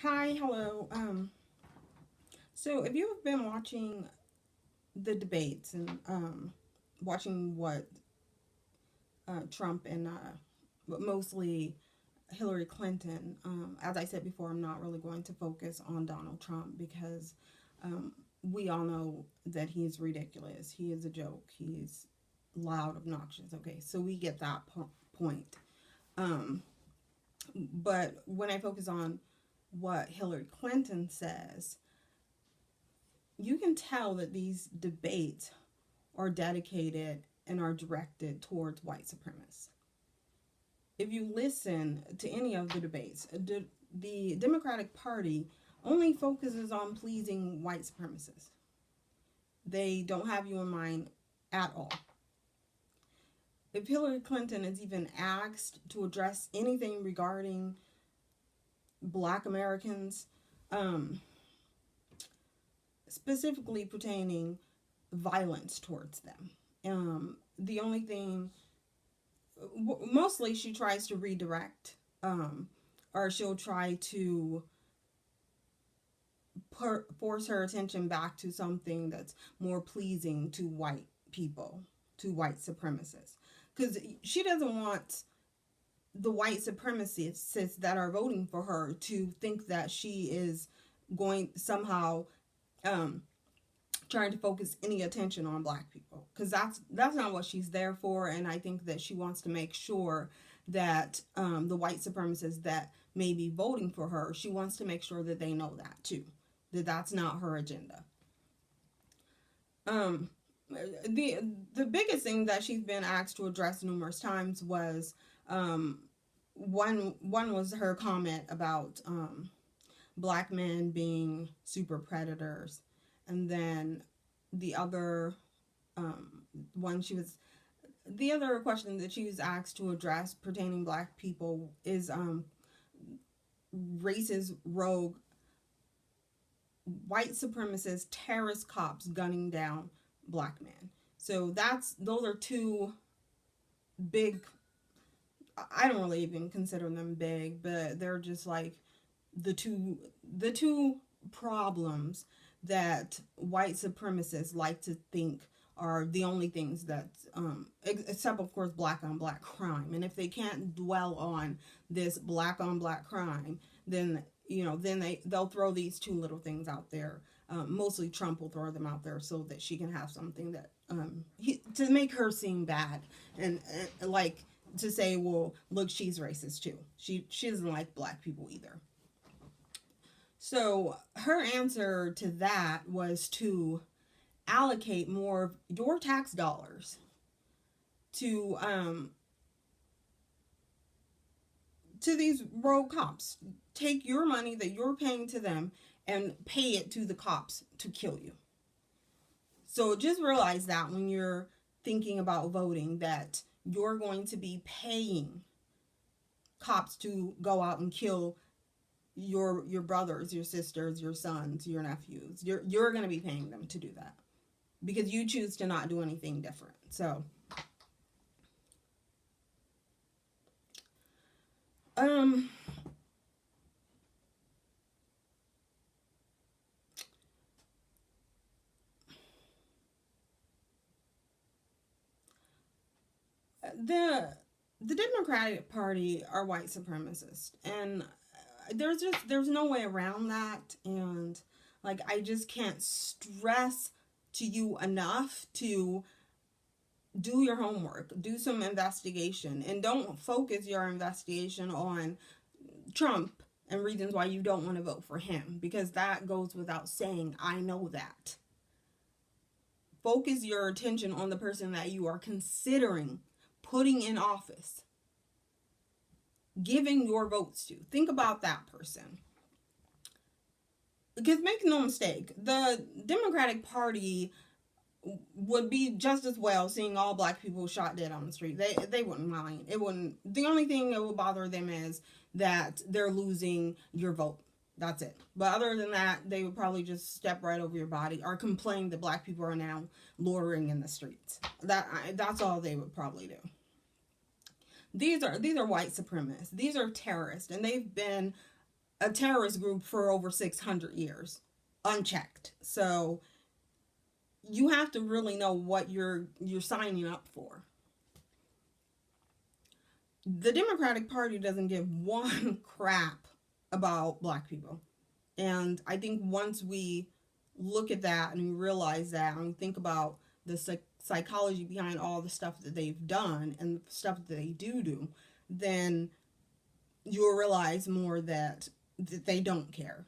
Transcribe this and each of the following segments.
Hi, hello. So if you've been watching the debates and watching what Trump and mostly Hillary Clinton, as I said before, I'm not really going to focus on Donald Trump because um, we all know that he's ridiculous. He is a joke. He's loud, obnoxious. Okay, so we get that point. Um, but when I focus on what Hillary Clinton says, you can tell that these debates are dedicated and are directed towards white supremacists. If you listen to any of the debates, the Democratic Party only focuses on pleasing white supremacists. They don't have you in mind at all. If Hillary Clinton is even asked to address anything regarding black Americans, um, specifically pertaining violence towards them, the only thing mostly she tries to redirect, or she'll try to force her attention back to something that's more pleasing to white people, to white supremacists, because she doesn't want the white supremacists that are voting for her to think that she is going somehow um, trying to focus any attention on black people, because that's not what she's there for. And I think that she wants to make sure that the white supremacists that may be voting for her, she wants to make sure that they know that too, that that's not her agenda. um the the biggest thing that she's been asked to address numerous times was one was her comment about black men being super predators, and then the other one she was the other question that she was asked to address pertaining black people is racist rogue white supremacist terrorist cops gunning down black men. So those are two big, I don't really even consider them big, but they're just like the two problems that white supremacists like to think are the only things that except of course black on black crime. And if they can't dwell on this black on black crime, then they'll throw these two little things out there. Mostly Trump will throw them out there so that she can have something that to make her seem bad, and like to say, well, look, she's racist too. She doesn't like black people either. So her answer to that was to allocate more of your tax dollars to to these rogue cops. Take your money that you're paying to them and pay it to the cops to kill you. So just realize that when you're thinking about voting, that you're going to be paying cops to go out and kill your brothers, your sisters, your sons, your nephews. You're going to be paying them to do that because you choose to not do anything different. So um the the Democratic Party are white supremacists, and there's no way around that. And like, I just can't stress to you enough to do your homework, do some investigation, and don't focus your investigation on Trump and reasons why you don't want to vote for him, because that goes without saying. I know that. Focus your attention on the person that you are considering putting in office, giving your votes to. Think about that person. Because make no mistake, the Democratic Party would be just as well seeing all black people shot dead on the street. They wouldn't mind. It wouldn't. The only thing that would bother them is that they're losing your vote. That's it. But other than that, they would probably just step right over your body or complain that black people are now loitering in the streets. That's all they would probably do. These are white supremacists. These are terrorists, and they've been a terrorist group for over 600 years unchecked. So you have to really know what you're signing up for. The Democratic Party doesn't give one crap about black people. And I think once we look at that and we realize that and we think about the psychology behind all the stuff that they've done and the stuff that they do, then you'll realize more that they don't care.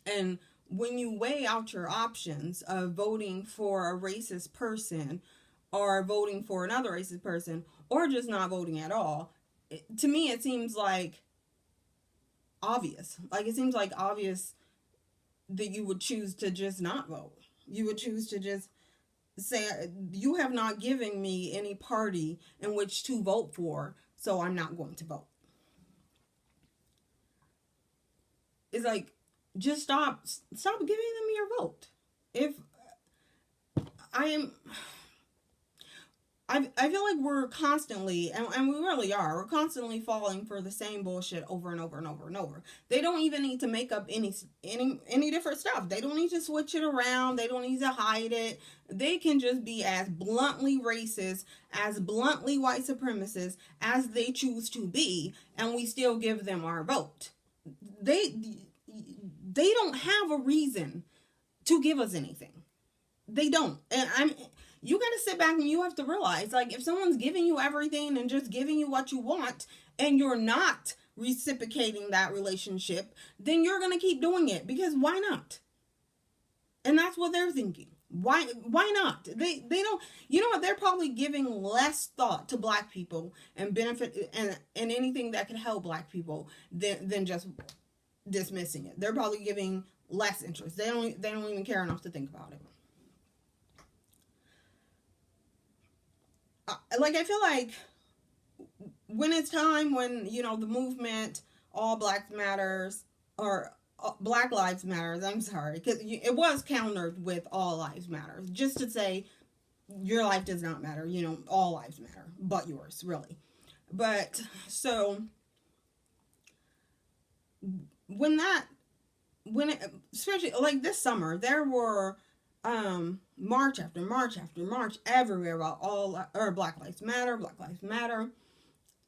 And when you weigh out your options of voting for a racist person or voting for another racist person or just not voting at all, to me it seems like obvious. Like it seems like obvious that you would choose to just not vote. You would choose to just say, you have not given me any party in which to vote for, so I'm not going to vote. It's like, just stop giving them your vote. If I feel like we're constantly, and we really are, we're constantly falling for the same bullshit over and over and over and over. They don't even need to make up any different stuff. They don't need to switch it around. They don't need to hide it. They can just be as bluntly racist, as bluntly white supremacist as they choose to be, and we still give them our vote. They don't have a reason to give us anything. They don't. And you got to sit back and you have to realize, like, if someone's giving you everything and just giving you what you want and you're not reciprocating that relationship, then you're going to keep doing it, because why not? And that's what they're thinking. Why not? They don't, you know what? They're probably giving less thought to black people and benefit and anything that can help black people than just dismissing it. They're probably giving less interest. They don't even care enough to think about it. Like, I feel like when it's time, when, you know, the movement, All Black Matters, or Black Lives Matters, I'm sorry, because it was countered with All Lives Matter, just to say, your life does not matter, you know, all lives matter, but yours, really. But, so, especially, like, this summer, there were march after march after march everywhere about Black Lives Matter, Black Lives Matter.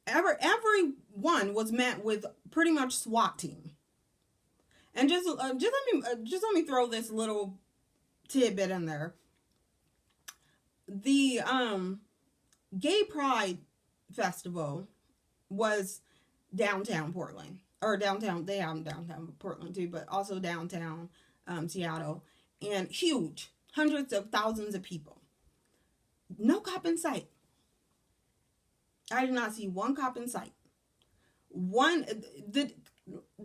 Everyone was met with pretty much SWAT team. And just let me throw this little tidbit in there. The Gay Pride Festival was downtown Portland, or downtown. They have downtown Portland too, but also downtown Seattle. And huge, hundreds of thousands of people. No cop in sight. I did not see one cop in sight. The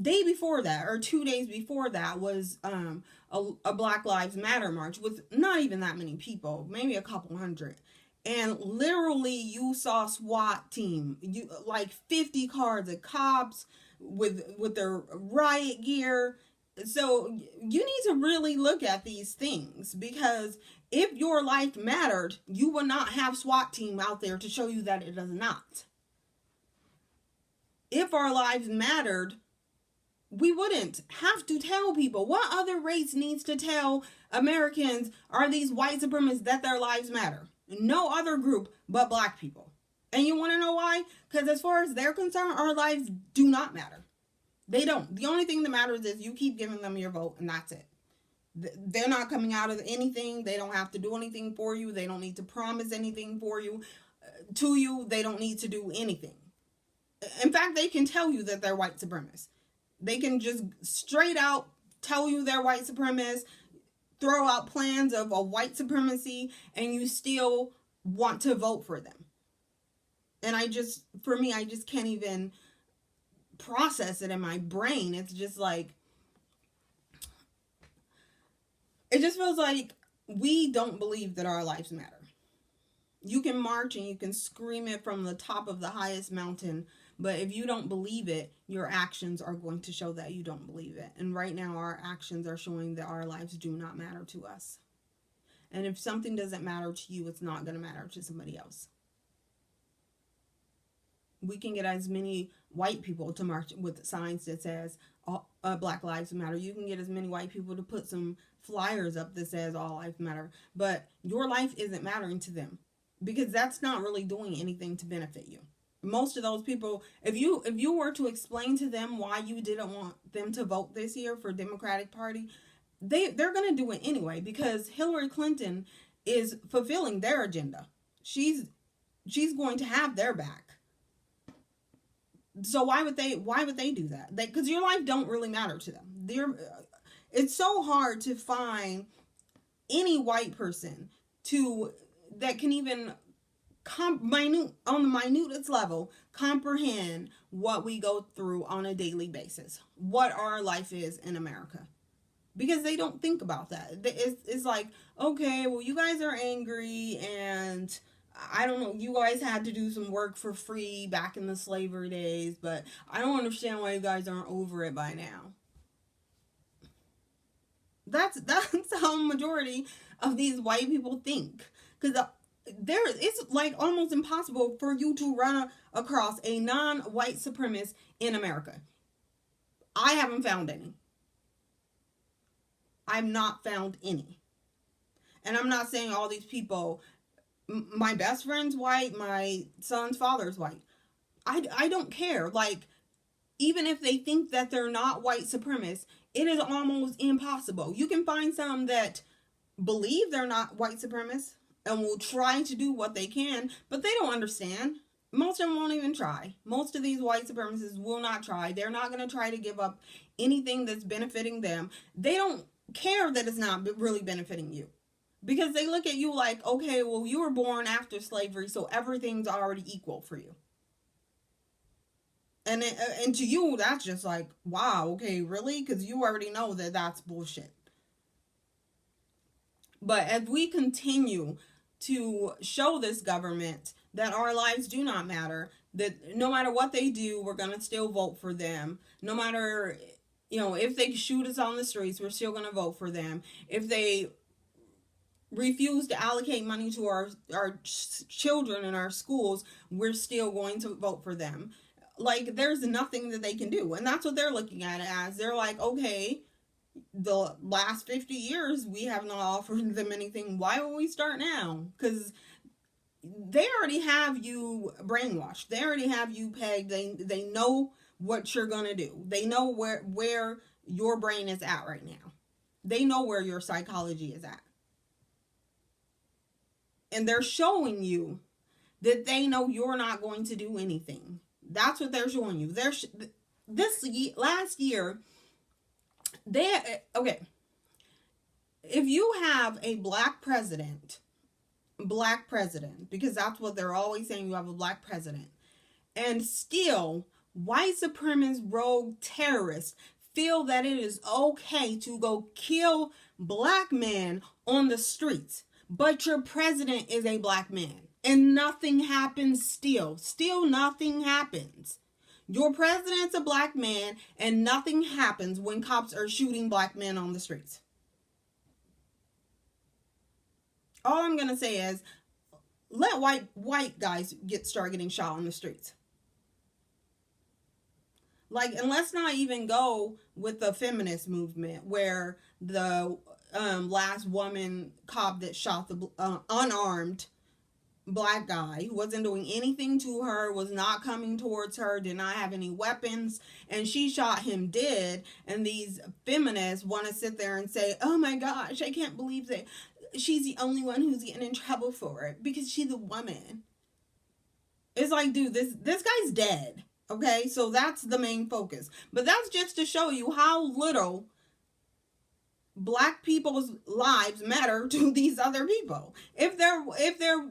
day before that, or 2 days before that, was a Black Lives Matter march with not even that many people, maybe a couple hundred. And literally, you saw SWAT team, like 50 cars of cops with their riot gear. So you need to really look at these things, because if your life mattered, you would not have SWAT team out there to show you that it does not. If our lives mattered, we wouldn't have to tell people. What other race needs to tell Americans, are these white supremacists, that their lives matter? No other group but black people. And you want to know why? Because as far as they're concerned, our lives do not matter. They don't. The only thing that matters is you keep giving them your vote, and that's it. They're not coming out of anything. They don't have to do anything for you. They don't need to promise anything for you, to you. They don't need to do anything. In fact, they can tell you that they're white supremacists. They can just straight out tell you they're white supremacists, throw out plans of a white supremacy, and you still want to vote for them. And I just can't even process it in my brain. It's just like, it just feels like we don't believe that our lives matter. You can march and you can scream it from the top of the highest mountain, but if you don't believe it, your actions are going to show that you don't believe it. And right now, our actions are showing that our lives do not matter to us. And if something doesn't matter to you, it's not going to matter to somebody else. We can get as many white people to march with signs that says, Black Lives Matter. You can get as many white people to put some flyers up that says all lives matter, but your life isn't mattering to them because that's not really doing anything to benefit you. Most of those people, if you were to explain to them why you didn't want them to vote this year for Democratic Party, they're going to do it anyway because Hillary Clinton is fulfilling their agenda. She's going to have their back. So why would they do that? Because your life don't really matter to them. It's so hard to find any white person to that can even minute on the minutest level comprehend what we go through on a daily basis, what our life is in America, because they don't think about that. It's like, okay, well, you guys are angry and I don't know, you guys had to do some work for free back in the slavery days, but I don't understand why you guys aren't over it by now. That's how majority of these white people think, because it's like almost impossible for you to run across a non-white supremacist in America. I haven't found any. I've not found any. And I'm not saying all these people, my best friend's white, my son's father's white. I don't care. Like, even if they think that they're not white supremacists, it is almost impossible. You can find some that believe they're not white supremacists and will try to do what they can, but they don't understand. Most of them won't even try. Most of these white supremacists will not try. They're not going to try to give up anything that's benefiting them. They don't care that it's not really benefiting you, because they look at you like, okay, well, you were born after slavery, so everything's already equal for you. And to you, that's just like, wow, okay, really? Because you already know that that's bullshit. But as we continue to show this government that our lives do not matter, that no matter what they do, we're going to still vote for them. No matter, if they shoot us on the streets, we're still going to vote for them. If they refuse to allocate money to our children in our schools, we're still going to vote for them. Like, there's nothing that they can do. And that's what they're looking at it as. They're like, okay, the last 50 years, we have not offered them anything. Why would we start now? Because they already have you brainwashed. They already have you pegged. They know what you're going to do. They know where your brain is at right now. They know where your psychology is at. And they're showing you that they know you're not going to do anything. That's what they're showing you. Last year, okay, if you have a black president, because that's what they're always saying, you have a black president, and still white supremacist rogue terrorists feel that it is okay to go kill black men on the streets, but your president is a black man. And nothing happens still. Still nothing happens. Your president's a black man and nothing happens when cops are shooting black men on the streets. All I'm going to say is, let white guys start getting shot on the streets. Like, and let's not even go with the feminist movement where the last woman cop that shot the unarmed black guy who wasn't doing anything to her, was not coming towards her, did not have any weapons, and she shot him dead. And these feminists want to sit there and say, oh my gosh, I can't believe that she's the only one who's getting in trouble for it because she's a woman. It's like, dude, this guy's dead. Okay, so that's the main focus. But that's just to show you how little black people's lives matter to these other people. If they're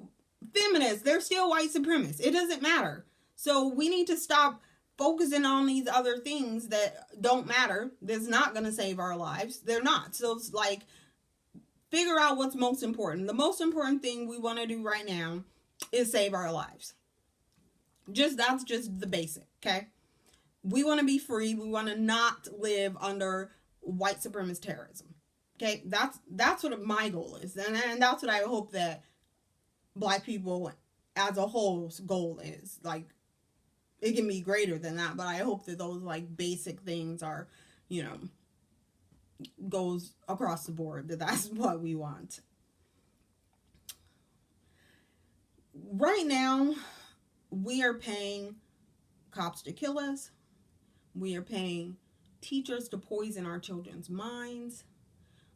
feminists, they're still white supremacists. It doesn't matter. So we need to stop focusing on these other things that don't matter. That's not going to save our lives. They're not. So it's like, figure out what's most important. The most important thing we want to do right now is save our lives. That's just the basic, okay? We want to be free. We want to not live under white supremacist terrorism. Okay? That's what my goal is. And that's what I hope that black people as a whole's goal is. Like, it can be greater than that, but I hope that those like basic things are you know, goes across the board that that's what we want. Right now, we are paying cops to kill us. We are paying teachers to poison our children's minds.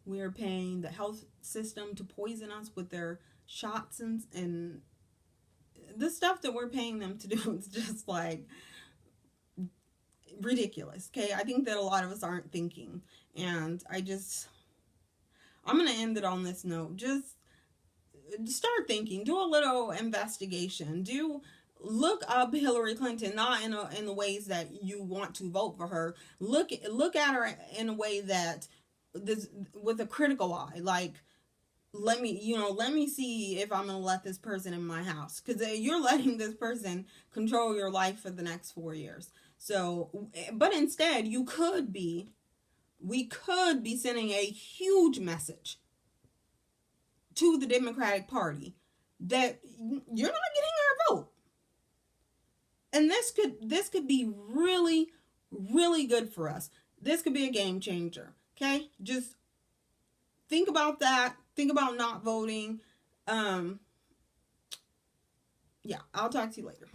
We are paying the health system to poison us with their shots and the stuff that we're paying them to do is just like ridiculous. Okay, I think that a lot of us aren't thinking, and I'm gonna end it on this note. Just start thinking. Do a little investigation. Look up Hillary Clinton, not in the ways that you want to vote for her. Look at her in a way that this with a critical eye. Like, let me see if I'm gonna let this person in my house, because you're letting this person control your life for the next 4 years. So, but instead, we could be sending a huge message to the Democratic Party that you're not getting our vote. And this could be really, really good for us. This could be a game changer. Okay? Just think about that. Think about not voting. Yeah, I'll talk to you later.